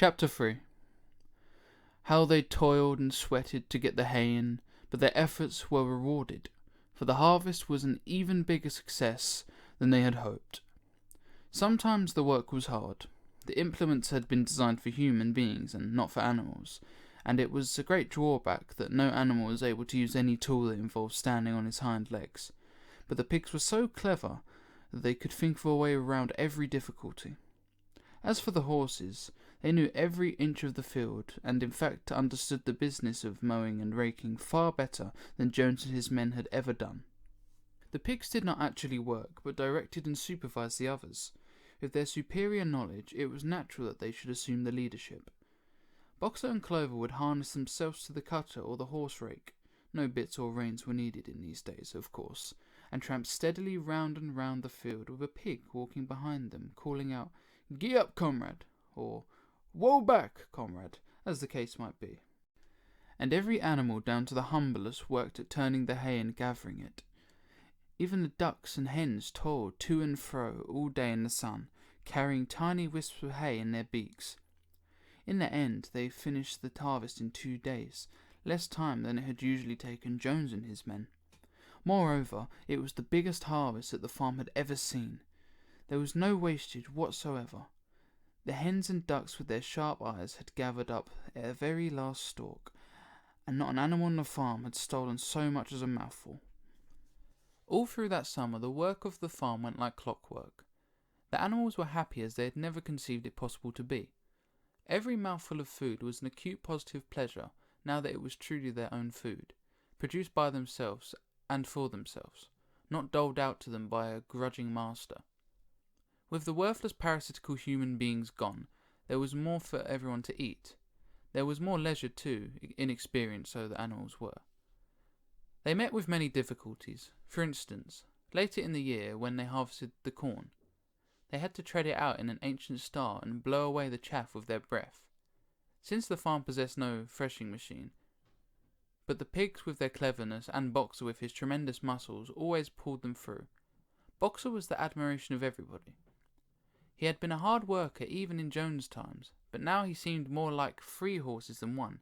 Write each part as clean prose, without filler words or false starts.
Chapter 3. How they toiled and sweated to get the hay in, but their efforts were rewarded, for the harvest was an even bigger success than they had hoped. Sometimes the work was hard. The implements had been designed for human beings and not for animals, and it was a great drawback that no animal was able to use any tool that involved standing on his hind legs. But the pigs were so clever that they could think of a way around every difficulty. As for the horses, they knew every inch of the field, and in fact understood the business of mowing and raking far better than Jones and his men had ever done. The pigs did not actually work, but directed and supervised the others. With their superior knowledge, it was natural that they should assume the leadership. Boxer and Clover would harness themselves to the cutter or the horse rake. No bits or reins were needed in these days, of course, and tramp steadily round and round the field with a pig walking behind them, calling out, "Gee up, comrade," or "Woe back, comrade," as the case might be. And every animal, down to the humblest, worked at turning the hay and gathering it. Even the ducks and hens toiled to and fro all day in the sun, carrying tiny wisps of hay in their beaks. In the end, they finished the harvest in 2 days, less time than it had usually taken Jones and his men. Moreover, it was the biggest harvest that the farm had ever seen. There was no wastage whatsoever. The hens and ducks with their sharp eyes had gathered up their very last stalk, and not an animal on the farm had stolen so much as a mouthful. All through that summer the work of the farm went like clockwork. The animals were happy as they had never conceived it possible to be. Every mouthful of food was an acute positive pleasure, now that it was truly their own food, produced by themselves and for themselves, not doled out to them by a grudging master. With the worthless parasitical human beings gone, there was more for everyone to eat. There was more leisure too, inexperienced though the animals were. They met with many difficulties. For instance, later in the year, when they harvested the corn, they had to tread it out in an ancient star and blow away the chaff with their breath. Since the farm possessed no threshing machine, but the pigs with their cleverness and Boxer with his tremendous muscles always pulled them through. Boxer was the admiration of everybody. He had been a hard worker even in Jones' times, but now he seemed more like 3 horses than 1.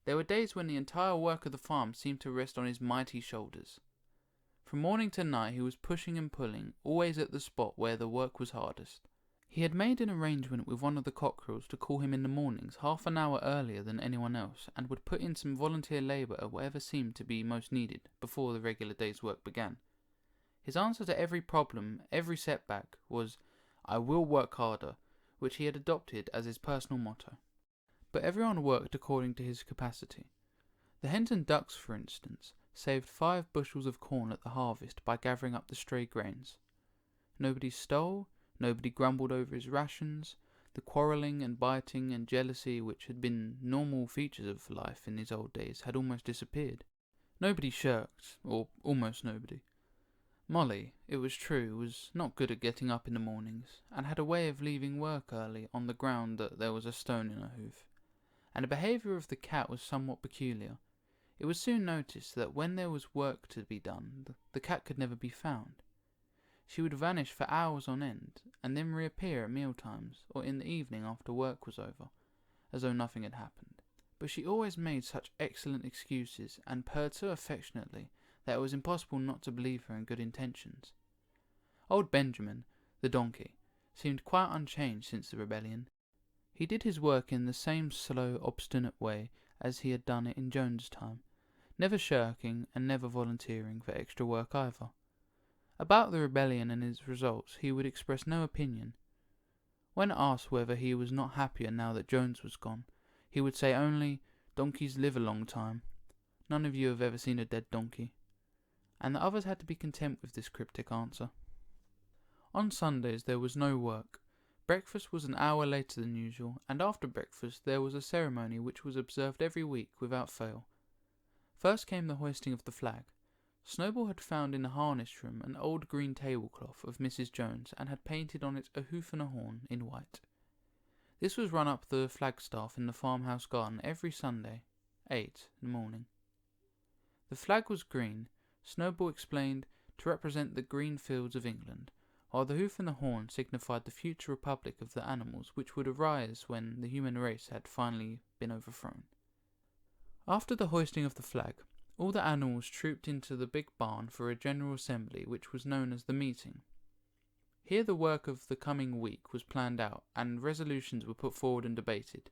There were days when the entire work of the farm seemed to rest on his mighty shoulders. From morning to night he was pushing and pulling, always at the spot where the work was hardest. He had made an arrangement with one of the cockerels to call him in the mornings half an hour earlier than anyone else, and would put in some volunteer labour at whatever seemed to be most needed before the regular day's work began. His answer to every problem, every setback, was, "I will work harder," which he had adopted as his personal motto. But everyone worked according to his capacity. The hens and ducks, for instance, saved 5 bushels of corn at the harvest by gathering up the stray grains. Nobody stole, nobody grumbled over his rations. The quarrelling and biting and jealousy which had been normal features of life in these old days had almost disappeared. Nobody shirked, or almost nobody. Molly, it was true, was not good at getting up in the mornings, and had a way of leaving work early on the ground that there was a stone in her hoof. And the behaviour of the cat was somewhat peculiar. It was soon noticed that when there was work to be done, the cat could never be found. She would vanish for hours on end, and then reappear at meal times, or in the evening after work was over, as though nothing had happened. But she always made such excellent excuses, and purred so affectionately, that it was impossible not to believe her in good intentions. Old Benjamin, the donkey, seemed quite unchanged since the rebellion. He did his work in the same slow, obstinate way as he had done it in Jones' time, never shirking and never volunteering for extra work either. About the rebellion and its results he would express no opinion. When asked whether he was not happier now that Jones was gone, he would say only, "Donkeys live a long time. None of you have ever seen a dead donkey." And the others had to be content with this cryptic answer. On Sundays there was no work. Breakfast was an hour later than usual, and after breakfast there was a ceremony which was observed every week without fail. First came the hoisting of the flag. Snowball had found in the harness room an old green tablecloth of Mrs. Jones, and had painted on it a hoof and a horn in white. This was run up the flagstaff in the farmhouse garden every Sunday, 8 in the morning. The flag was green, Snowball explained, to represent the green fields of England, while the hoof and the horn signified the future republic of the animals which would arise when the human race had finally been overthrown. After the hoisting of the flag, all the animals trooped into the big barn for a general assembly which was known as the meeting. Here the work of the coming week was planned out, and resolutions were put forward and debated.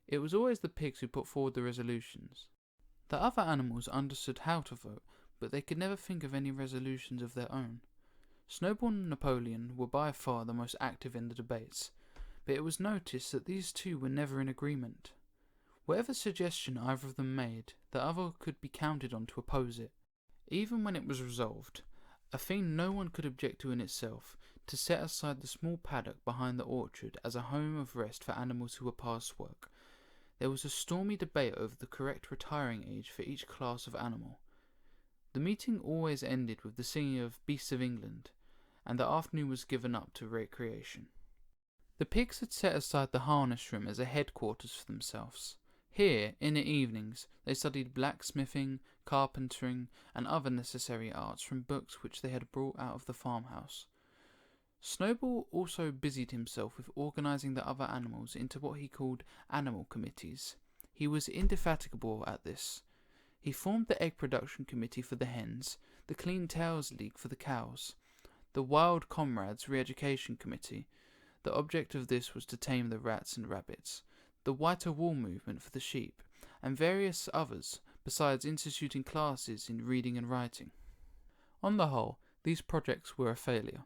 It was always the pigs who put forward the resolutions. The other animals understood how to vote, but they could never think of any resolutions of their own. Snowball and Napoleon were by far the most active in the debates, but it was noticed that these two were never in agreement. Whatever suggestion either of them made, the other could be counted on to oppose it. Even when it was resolved, a thing no one could object to in itself, to set aside the small paddock behind the orchard as a home of rest for animals who were past work, there was a stormy debate over the correct retiring age for each class of animal. The meeting always ended with the singing of Beasts of England, and the afternoon was given up to recreation. The pigs had set aside the harness room as a headquarters for themselves. Here, in the evenings, they studied blacksmithing, carpentering, and other necessary arts from books which they had brought out of the farmhouse. Snowball also busied himself with organising the other animals into what he called animal committees. He was indefatigable at this. He formed the egg production committee for the hens, the Clean Tails League for the cows, the Wild Comrades Re-Education Committee. The object of this was to tame the rats and rabbits, the Whiter Wool movement for the sheep, and various others, besides instituting classes in reading and writing. On the whole, these projects were a failure.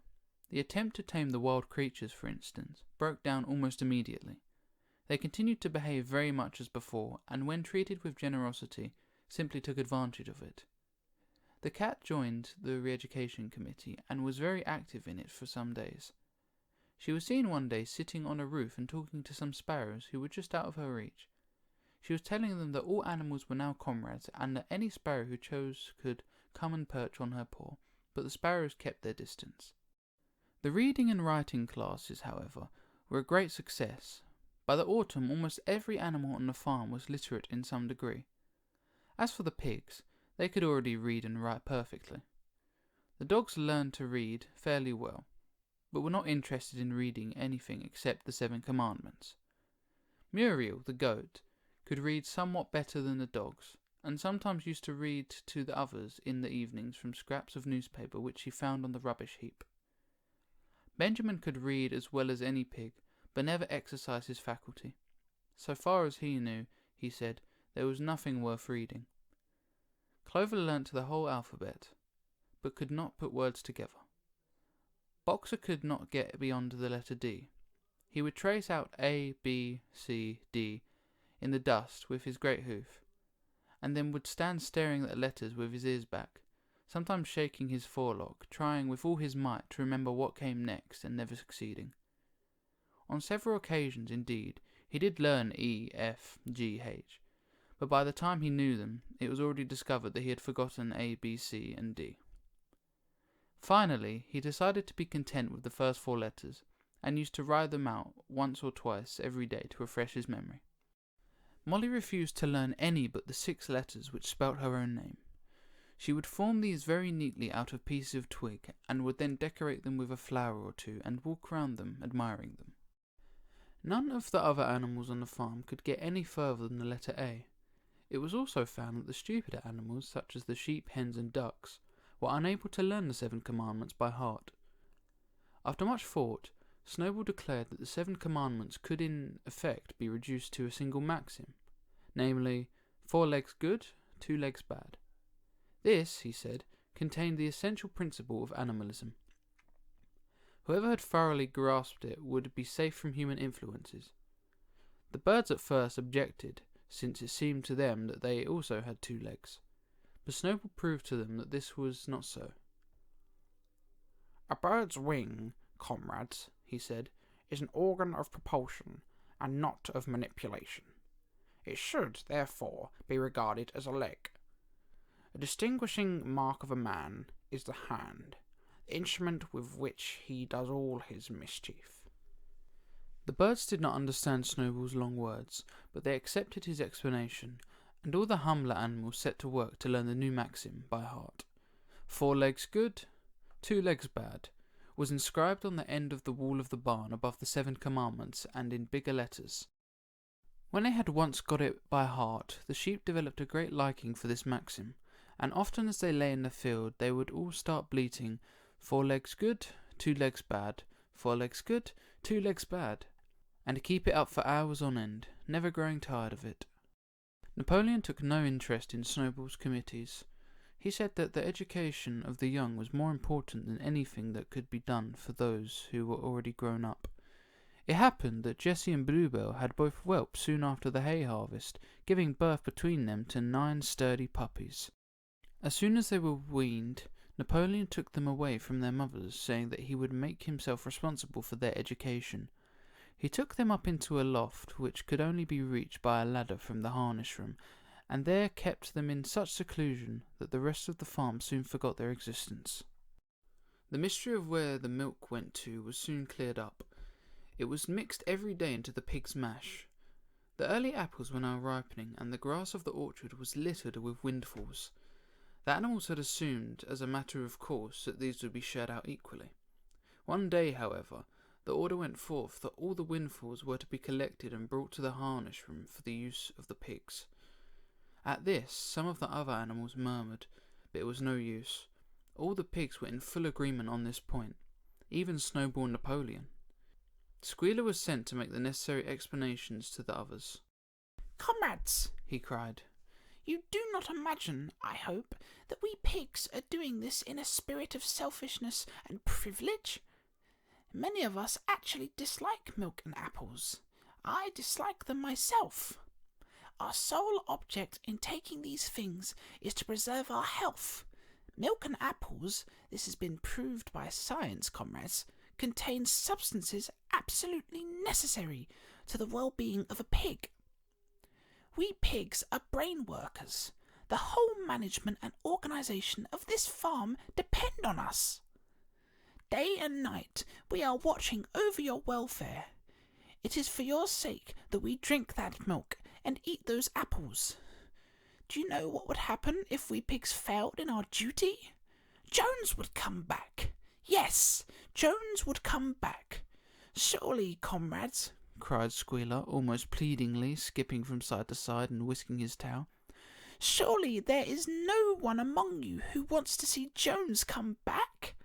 The attempt to tame the wild creatures, for instance, broke down almost immediately. They continued to behave very much as before, and when treated with generosity, simply took advantage of it. The cat joined the Re-Education Committee, and was very active in it for some days. She was seen one day sitting on a roof and talking to some sparrows who were just out of her reach. She was telling them that all animals were now comrades, and that any sparrow who chose could come and perch on her paw, but the sparrows kept their distance. The reading and writing classes, however, were a great success. By the autumn, almost every animal on the farm was literate in some degree. As for the pigs, they could already read and write perfectly. The dogs learned to read fairly well, but were not interested in reading anything except the 7 Commandments. Muriel, the goat, could read somewhat better than the dogs, and sometimes used to read to the others in the evenings from scraps of newspaper which she found on the rubbish heap. Benjamin could read as well as any pig, but never exercised his faculty. So far as he knew, he said, there was nothing worth reading. Clover learnt the whole alphabet, but could not put words together. Boxer could not get beyond the letter D. He would trace out A, B, C, D in the dust with his great hoof, and then would stand staring at the letters with his ears back, sometimes shaking his forelock, trying with all his might to remember what came next, and never succeeding. On several occasions, indeed, he did learn E, F, G, H, but by the time he knew them, it was already discovered that he had forgotten A, B, C, and D. Finally, he decided to be content with the first 4 letters, and used to write them out once or twice every day to refresh his memory. Molly refused to learn any but the 6 letters which spelt her own name. She would form these very neatly out of pieces of twig, and would then decorate them with a flower or two, and walk round them, admiring them. None of the other animals on the farm could get any further than the letter A. It was also found that the stupider animals, such as the sheep, hens, and ducks, were unable to learn the 7 Commandments by heart. After much thought, Snowball declared that the 7 Commandments could in effect be reduced to a single maxim, namely, 4 legs good, 2 legs bad. This, he said, contained the essential principle of animalism. Whoever had thoroughly grasped it would be safe from human influences. The birds at first objected, since it seemed to them that they also had 2 legs, but Snowball proved to them that this was not so. "A bird's wing, comrades," he said, "is an organ of propulsion, and not of manipulation. It should, therefore, be regarded as a leg. A distinguishing mark of a man is the hand, the instrument with which he does all his mischief." The birds did not understand Snowball's long words, but they accepted his explanation, and all the humbler animals set to work to learn the new maxim by heart. 4 legs good, 2 legs bad, was inscribed on the end of the wall of the barn above the 7 commandments and in bigger letters. When they had once got it by heart, the sheep developed a great liking for this maxim, and often as they lay in the field they would all start bleating, 4 legs good, 2 legs bad, 4 legs good, 2 legs bad, and keep it up for hours on end, never growing tired of it. Napoleon took no interest in Snowball's committees. He said that the education of the young was more important than anything that could be done for those who were already grown up. It happened that Jessie and Bluebell had both whelps soon after the hay harvest, giving birth between them to 9 sturdy puppies. As soon as they were weaned, Napoleon took them away from their mothers, saying that he would make himself responsible for their education. He took them up into a loft which could only be reached by a ladder from the harness room, and there kept them in such seclusion that the rest of the farm soon forgot their existence. The mystery of where the milk went to was soon cleared up. It was mixed every day into the pig's mash. The early apples were now ripening, and the grass of the orchard was littered with windfalls. The animals had assumed, as a matter of course, that these would be shared out equally. One day, however, the order went forth that all the windfalls were to be collected and brought to the harness room for the use of the pigs. At this, some of the other animals murmured, but it was no use. All the pigs were in full agreement on this point, even Snowball and Napoleon. Squealer was sent to make the necessary explanations to the others. "Comrades," he cried, "you do not imagine, I hope, that we pigs are doing this in a spirit of selfishness and privilege? Many of us actually dislike milk and apples. I dislike them myself. Our sole object in taking these things is to preserve our health. Milk and apples, this has been proved by science, comrades, contain substances absolutely necessary to the well-being of a pig. We pigs are brain workers. The whole management and organisation of this farm depend on us. Day and night we are watching over your welfare. It is for your sake that we drink that milk and eat those apples. Do you know what would happen if we pigs failed in our duty? Jones would come back. Yes, Jones would come back. Surely, comrades," cried Squealer, almost pleadingly, skipping from side to side and whisking his tail, "surely there is no one among you who wants to see Jones come back?"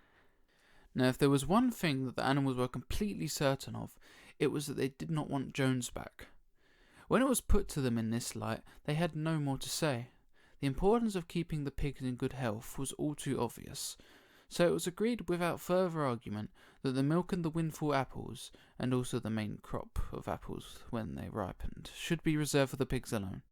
Now, if there was one thing that the animals were completely certain of, it was that they did not want Jones back. When it was put to them in this light, they had no more to say. The importance of keeping the pigs in good health was all too obvious, so it was agreed without further argument that the milk and the windfall apples, and also the main crop of apples when they ripened, should be reserved for the pigs alone.